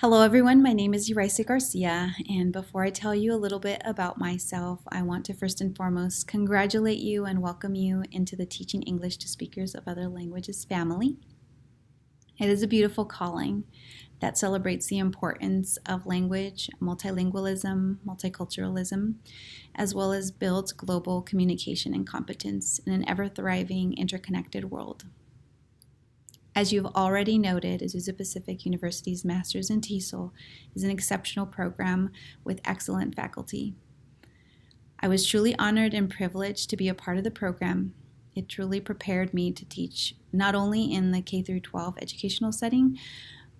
Hello everyone, my name is Uraisa Garcia, and before I tell you a little bit about myself, I want to first and foremost congratulate you and welcome you into the Teaching English to Speakers of Other Languages family. It is a beautiful calling that celebrates the importance of language, multilingualism, multiculturalism, as well as builds global communication and competence in an ever-thriving, interconnected world. As you've already noted, Azusa Pacific University's Master's in TESOL is an exceptional program with excellent faculty. I was truly honored and privileged to be a part of the program. It truly prepared me to teach not only in the K-12 educational setting,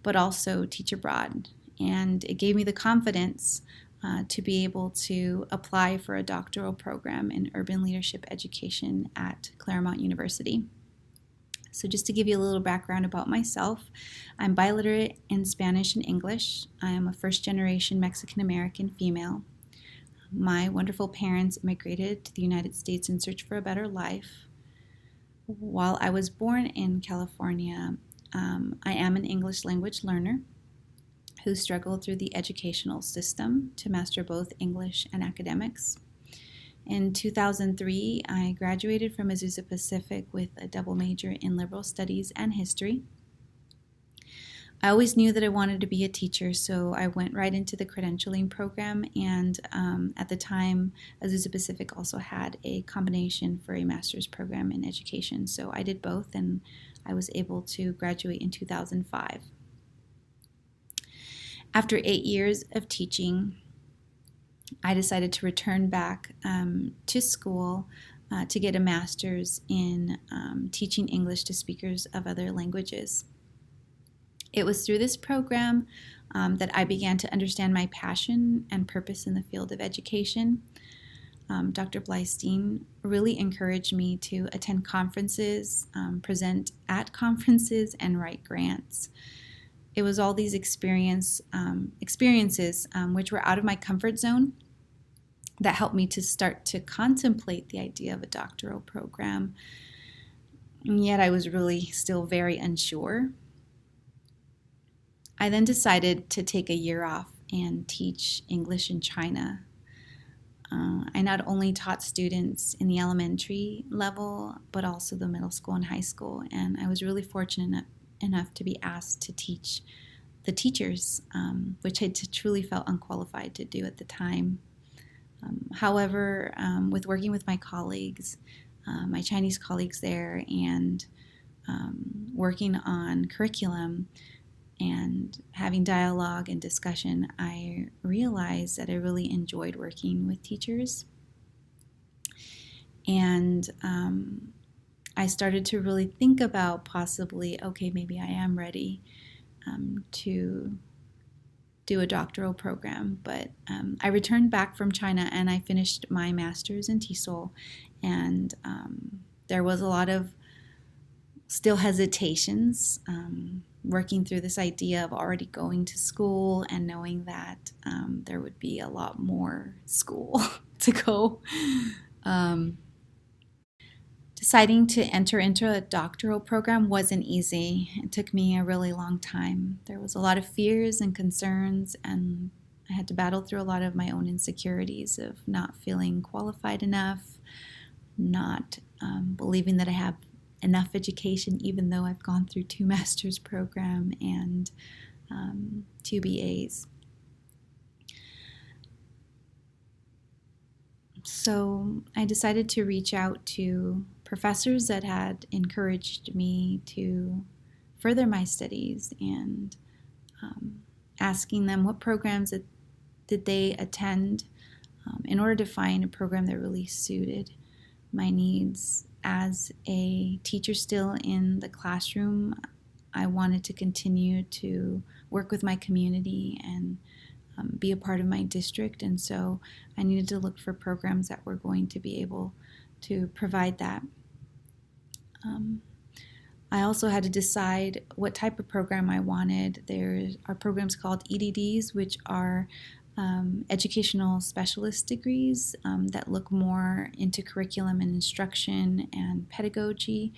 but also teach abroad. And it gave me the confidence to be able to apply for a doctoral program in urban leadership education at Claremont University. So just to give you a little background about myself, I'm biliterate in Spanish and English. I am a first-generation Mexican-American female. My wonderful parents immigrated to the United States in search for a better life. While I was born in California, I am an English language learner who struggled through the educational system to master both English and academics. In 2003, I graduated from Azusa Pacific with a double major in liberal studies and history. I always knew that I wanted to be a teacher, so I went right into the credentialing program, and at the time, Azusa Pacific also had a combination for a master's program in education, so I did both, and I was able to graduate in 2005. After 8 years of teaching, I decided to return back to school to get a master's in teaching English to speakers of other languages. It was through this program that I began to understand my passion and purpose in the field of education. Dr. Bleistein really encouraged me to attend conferences, present at conferences, and write grants. It was all these experiences which were out of my comfort zone that helped me to start to contemplate the idea of a doctoral program. And yet I was really still very unsure. I then decided to take a year off and teach English in China. I not only taught students in the elementary level, but also the middle school and high school. And I was really fortunate enough to be asked to teach the teachers, which I truly felt unqualified to do at the time. However, with working with my colleagues, my Chinese colleagues there, and working on curriculum and having dialogue and discussion, I realized that I really enjoyed working with teachers. And I started to really think about possibly, okay, maybe I am ready to do a doctoral program, but I returned back from China and I finished my master's in TESOL, and there was a lot of still hesitations working through this idea of already going to school and knowing that there would be a lot more school to go. Deciding to enter into a doctoral program wasn't easy. It took me a really long time. There was a lot of fears and concerns, and I had to battle through a lot of my own insecurities of not feeling qualified enough, not believing that I have enough education, even though I've gone through 2 master's program and 2 BAs. So I decided to reach out to professors that had encouraged me to further my studies and asking them what programs did they attend in order to find a program that really suited my needs. As a teacher still in the classroom, I wanted to continue to work with my community and be a part of my district, and so I needed to look for programs that were going to be able to provide that. I also had to decide what type of program I wanted. There are programs called EDDs, which are educational specialist degrees that look more into curriculum and instruction and pedagogy,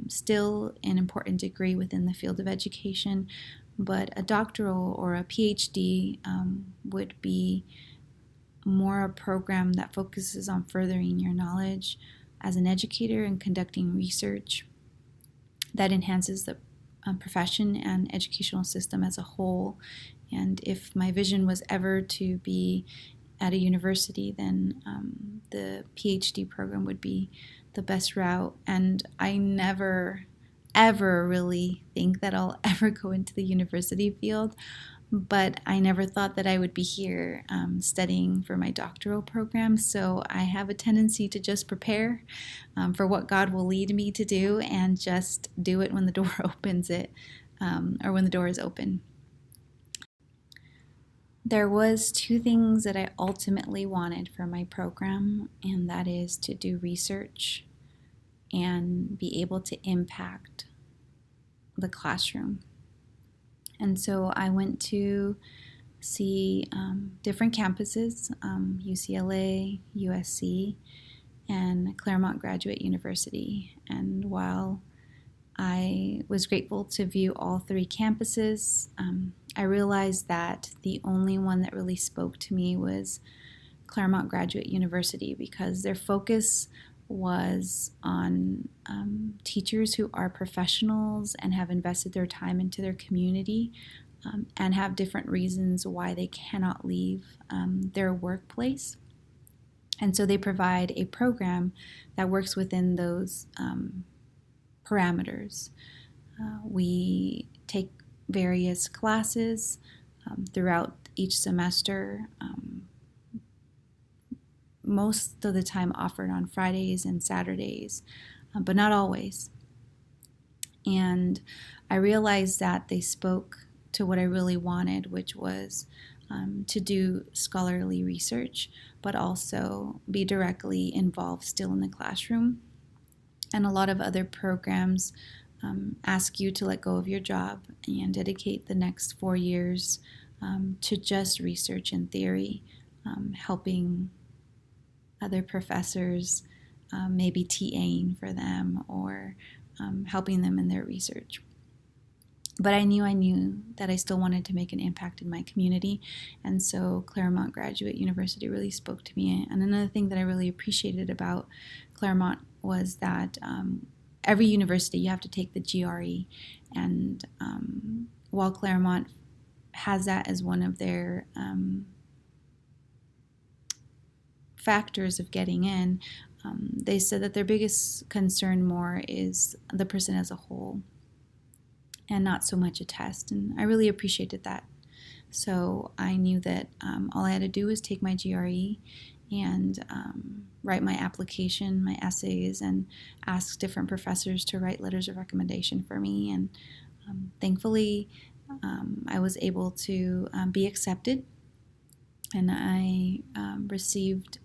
still an important degree within the field of education, but a doctoral or a PhD would be more a program that focuses on furthering your knowledge as an educator and conducting research that enhances the profession and educational system as a whole. And if my vision was ever to be at a university, then the PhD program would be the best route. And I never, ever really think that I'll ever go into the university field, but I never thought that I would be here studying for my doctoral program. So I have a tendency to just prepare for what God will lead me to do and just do it when the door opens it, or when the door is open. There was two things that I ultimately wanted for my program, and that is to do research and be able to impact the classroom. And so I went to see different campuses, UCLA, USC, and Claremont Graduate University. And while I was grateful to view all three campuses, I realized that the only one that really spoke to me was Claremont Graduate University, because their focus was on teachers who are professionals and have invested their time into their community and have different reasons why they cannot leave their workplace. And so they provide a program that works within those parameters. We take various classes throughout each semester, most of the time offered on Fridays and Saturdays, but not always. And I realized that they spoke to what I really wanted, which was to do scholarly research, but also be directly involved still in the classroom. And a lot of other programs ask you to let go of your job and dedicate the next 4 years to just research and theory, helping other professors, maybe TAing for them or helping them in their research. But I knew that I still wanted to make an impact in my community, and so Claremont Graduate University really spoke to me. And another thing that I really appreciated about Claremont was that every university you have to take the GRE, and while Claremont has that as one of their factors of getting in, they said that their biggest concern more is the person as a whole and not so much a test. And I really appreciated that. So I knew that all I had to do was take my GRE and write my application, my essays, and ask different professors to write letters of recommendation for me. And thankfully, I was able to be accepted. And I received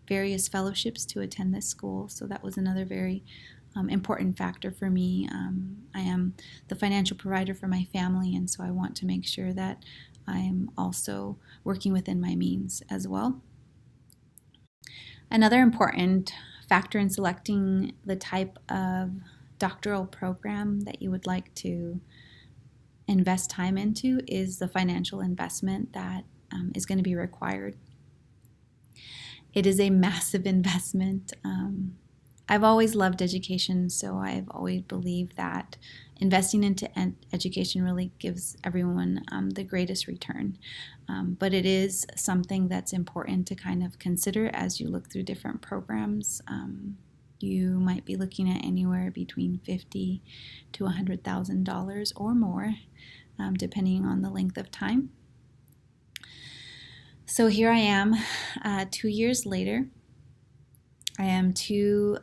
various fellowships to attend this school. So that was another very important factor for me. I am the financial provider for my family, and so I want to make sure that I'm also working within my means as well. Another important factor in selecting the type of doctoral program that you would like to invest time into is the financial investment that is going to be required. It is a massive investment. I've always loved education, so I've always believed that investing into education really gives everyone the greatest return. But it is something that's important to kind of consider as you look through different programs. You might be looking at anywhere between $50,000 to $100,000 or more, depending on the length of time. So here I am, 2 years later. I am 2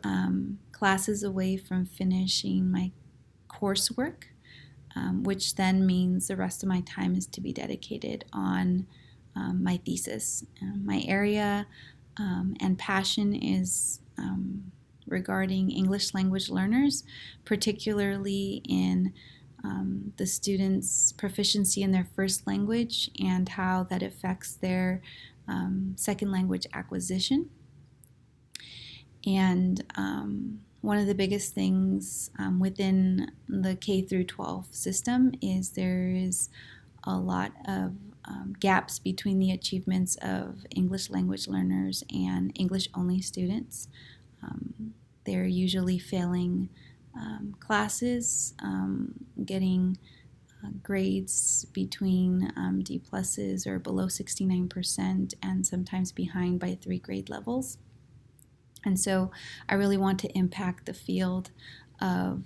classes away from finishing my coursework, which then means the rest of my time is to be dedicated on my thesis. My area and passion is regarding English language learners, particularly in the students' proficiency in their first language and how that affects their second language acquisition. And One of the biggest things within the K through 12 system is there is a lot of gaps between the achievements of English language learners and English only students. They're usually failing classes, getting grades between D pluses or below 69%, and sometimes behind by 3 grade levels. And so I really want to impact the field of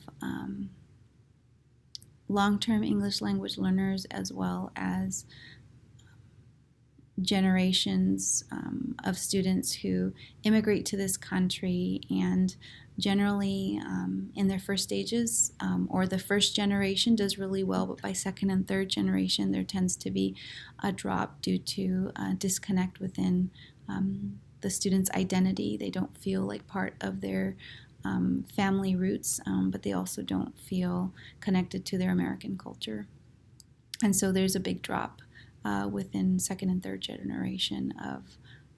long-term English language learners, as well as generations of students who immigrate to this country and generally in their first stages, or the first generation does really well, but by second and third generation there tends to be a drop due to a disconnect within the student's identity. They don't feel like part of their family roots, but they also don't feel connected to their American culture. And so there's a big drop within second and third generation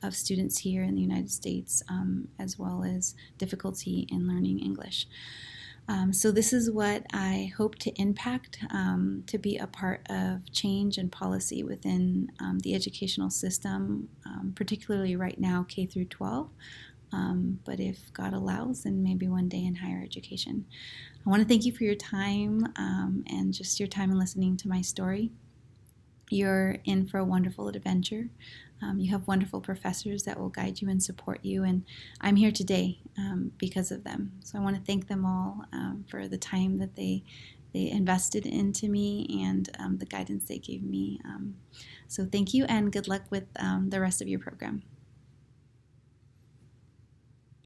of students here in the United States, as well as difficulty in learning English. So this is what I hope to impact, to be a part of change and policy within the educational system, particularly right now K through 12. But if God allows, then maybe one day in higher education. I want to thank you for your time and just your time in listening to my story. You're in for a wonderful adventure. You have wonderful professors that will guide you and support you, and I'm here today because of them. So I want to thank them all for the time that they invested into me and the guidance they gave me. So thank you, and good luck with the rest of your program.